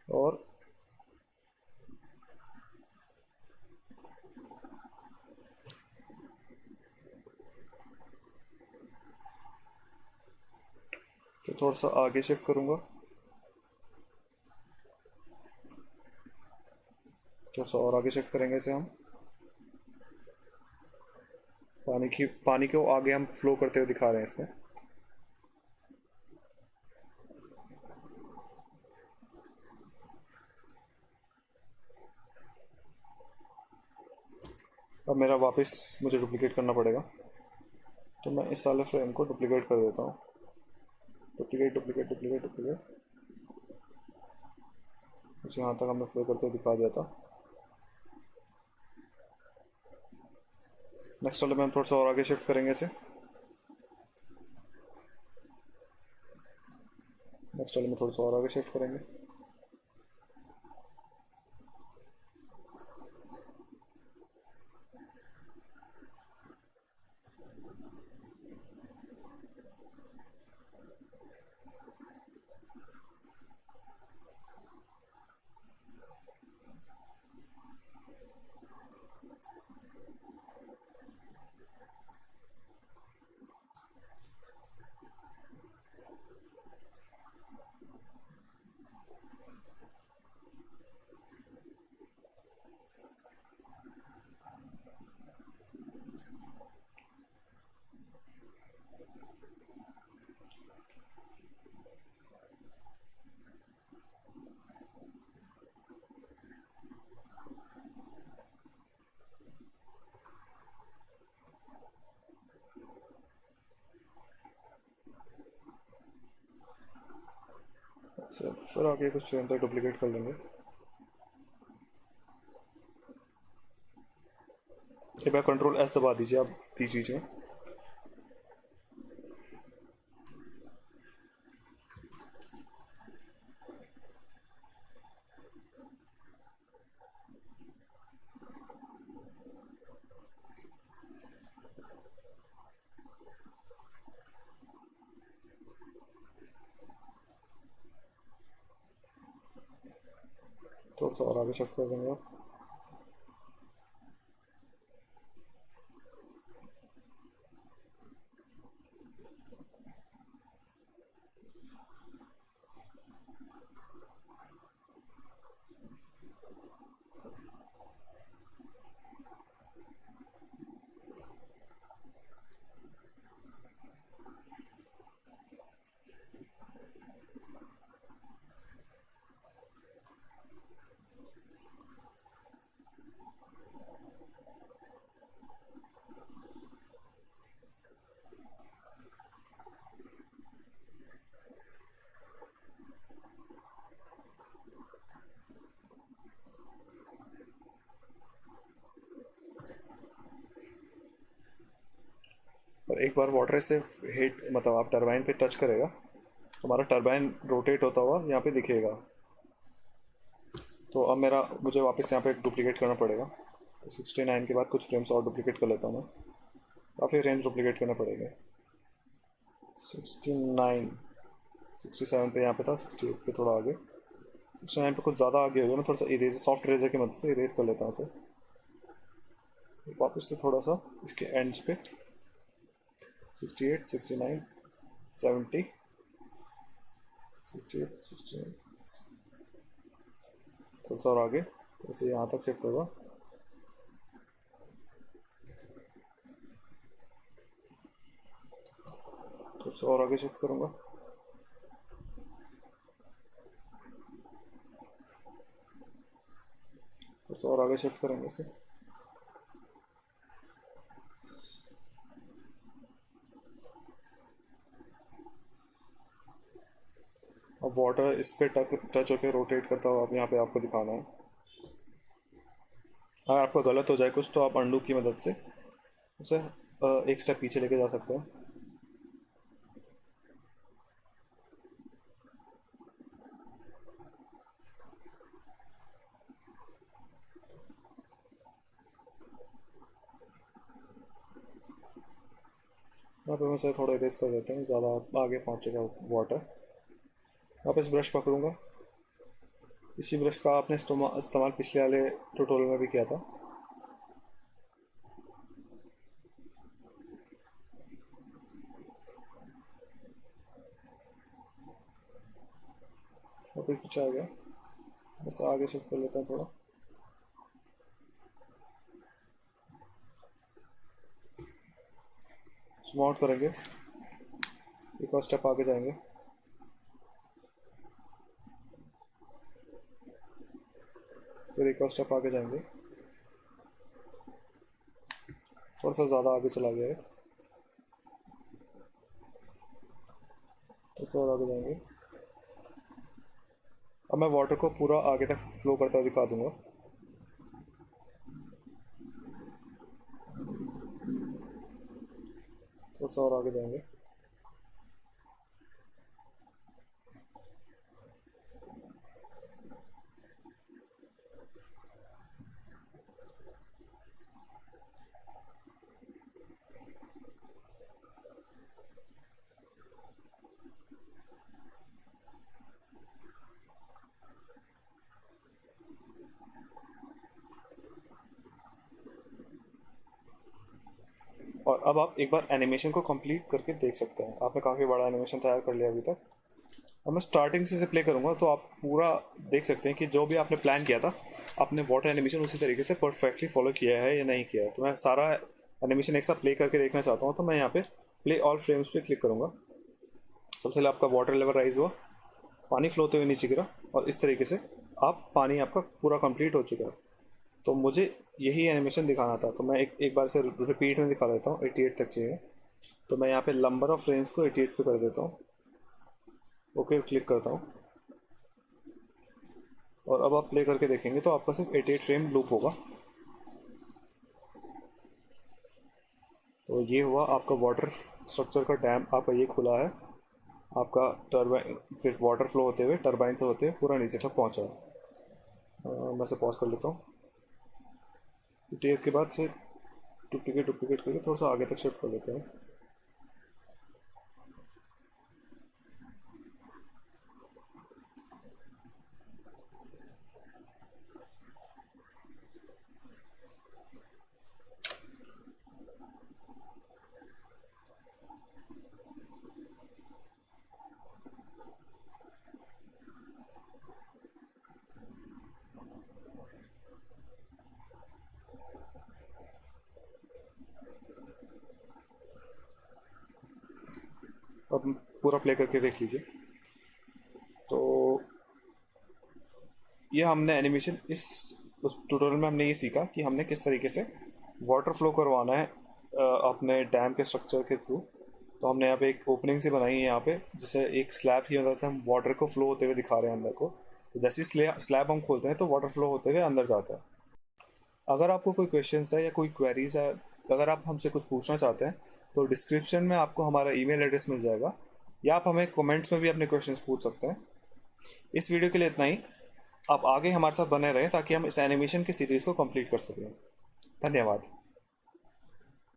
और तो थोड़ा सा आगे शिफ्ट करूँगा, थोड़ा सा और आगे शिफ्ट करेंगे इसे हम। पानी को आगे हम फ्लो करते हुए दिखा रहे हैं इसमें। अब मेरा वापस मुझे डुप्लीकेट करना पड़ेगा, तो मैं इस वाले फ्रेम को डुप्लीकेट कर देता हूँ। डुप्लीकेट डुप्लीकेट डुप्लीकेट डुप्लीकेट, मुझे यहाँ तक हमने फ्लो करते हुए दिखा दिया था। नेक्स्ट वाले में हम थोड़ा सा और आगे शिफ्ट करेंगे इसे। नेक्स्ट वाले में थोड़ा सा और आगे शिफ्ट करेंगे। फिर आगे कुछ फ्रेम तक डुप्लीकेट कर लेंगे। एक बार कंट्रोल एस दबा दीजिए आप बीच बीच में। थोड़ा सा और आगे शिफ्ट कर देंगे आप। और एक बार वाटर से हिट मतलब आप टरबाइन पे टच करेगा तो हमारा टरबाइन रोटेट होता हुआ यहाँ पे दिखेगा। तो अब मेरा मुझे वापस यहाँ पे डुप्लीकेट करना पड़ेगा। तो 69 के बाद कुछ फ्रेम्स और डुप्लीकेट कर लेता हूँ मैं। काफ़ी रेंज डुप्लीकेट करने पड़ेंगे। 69, 67 पे यहाँ पे था, 68 पे थोड़ा आगे, 69 पे कुछ ज़्यादा आगे हो गया। मैं थोड़ा सा इरेजर, सॉफ्ट इरेजर की मदद से इरेज कर लेता हूँ उसे वापस से थोड़ा सा इसके एंड्स पे। 68, 69, 70, 68, 69, थोड़ा सा और आगे तो इसे यहाँ तक शिफ्ट होगा। थोड़ा सा और आगे शिफ्ट करूँगा। थोड़ा सा और आगे शिफ्ट करेंगे इसे। अब वाटर इस पे टच होकर रोटेट करता हुआ अब यहाँ पे आपको दिखाना है। अगर आपका गलत हो जाए कुछ तो आप अंडू की मदद से उसे एक स्टेप पीछे लेके जा सकते हैं। यहाँ पे मैं इसे थोड़ा इरेज कर देते हैं, ज़्यादा आगे पहुँच चुका वाटर। वापस ब्रश पकड़ूंगा। इसी ब्रश का आपने इस्तेमाल पिछले वाले ट्यूटोरियल में भी किया था। वापस पीछे आ गया, बस आगे शिफ्ट कर लेते हैं थोड़ा। जूम आउट करेंगे, एक और स्टेप आगे जाएंगे। फिर एक और स्टेप आगे जाएंगे। थोड़ा सा ज़्यादा आगे चला गया है, थोड़ा सा और आगे जाएंगे। अब मैं वाटर को पूरा आगे तक फ्लो करता हुआ दिखा दूंगा। थोड़ा सा और आगे जाएंगे। और अब आप एक बार एनिमेशन को कंप्लीट करके देख सकते हैं। आपने काफ़ी बड़ा एनिमेशन तैयार कर लिया अभी तक। अब मैं स्टार्टिंग से प्ले करूँगा तो आप पूरा देख सकते हैं कि जो भी आपने प्लान किया था आपने वाटर एनिमेशन उसी तरीके से परफेक्टली फॉलो किया है या नहीं किया है। तो मैं सारा एनिमेशन एक साथ प्ले करके देखना चाहता हूँ। तो मैं यहाँ पे प्ले ऑल फ्रेम्स पे क्लिक करूँगा। सबसे पहले आपका वाटर लेवल राइज हुआ, पानी फ्लो होते हुए नीचे गिरा और इस तरीके से आप पानी आपका पूरा कंप्लीट हो चुका है। तो मुझे यही एनिमेशन दिखाना था तो मैं एक बार से रिपीट में दिखा देता हूँ। 88 तक चाहिए तो मैं यहाँ पे नंबर ऑफ फ्रेम्स को 88 पे कर देता हूँ। ओके क्लिक करता हूँ। और अब आप प्ले करके देखेंगे तो आपका सिर्फ 88 फ्रेम लूप होगा। तो ये हुआ आपका वाटर स्ट्रक्चर का डैम, आपका ये खुला है, आपका टरबाइन फिर वाटर फ्लो होते हुए टरबाइन से होते हुए पूरा नीचे तक पहुंचा है। मैं से पॉज कर लेता हूँ। टेयर के बाद से डुप्लीकेट करके थोड़ा सा आगे तक शिफ्ट कर लेते हैं। अब पूरा प्ले करके देख लीजिए। तो ये हमने एनिमेशन इस उस ट्यूटोरियल में हमने ये सीखा कि हमने किस तरीके से वाटर फ्लो करवाना है अपने डैम के स्ट्रक्चर के थ्रू। तो हमने यहाँ पे एक ओपनिंग सी बनाई है यहाँ पे, जिसे एक स्लैब की मदद से हम वाटर को फ्लो होते हुए दिखा रहे हैं अंदर को। तो जैसे ही स्लैब हम खोलते हैं तो वाटर फ्लो होते हुए अंदर जाता है। अगर आपको कोई क्वेश्चन है या कोई क्वेरीज है, अगर आप हमसे कुछ पूछना चाहते हैं तो डिस्क्रिप्शन में आपको हमारा ईमेल एड्रेस मिल जाएगा, या आप हमें कमेंट्स में भी अपने क्वेश्चंस पूछ सकते हैं। इस वीडियो के लिए इतना ही। आप आगे हमारे साथ बने रहें ताकि हम इस एनिमेशन की सीरीज़ को कंप्लीट कर सकें। धन्यवाद।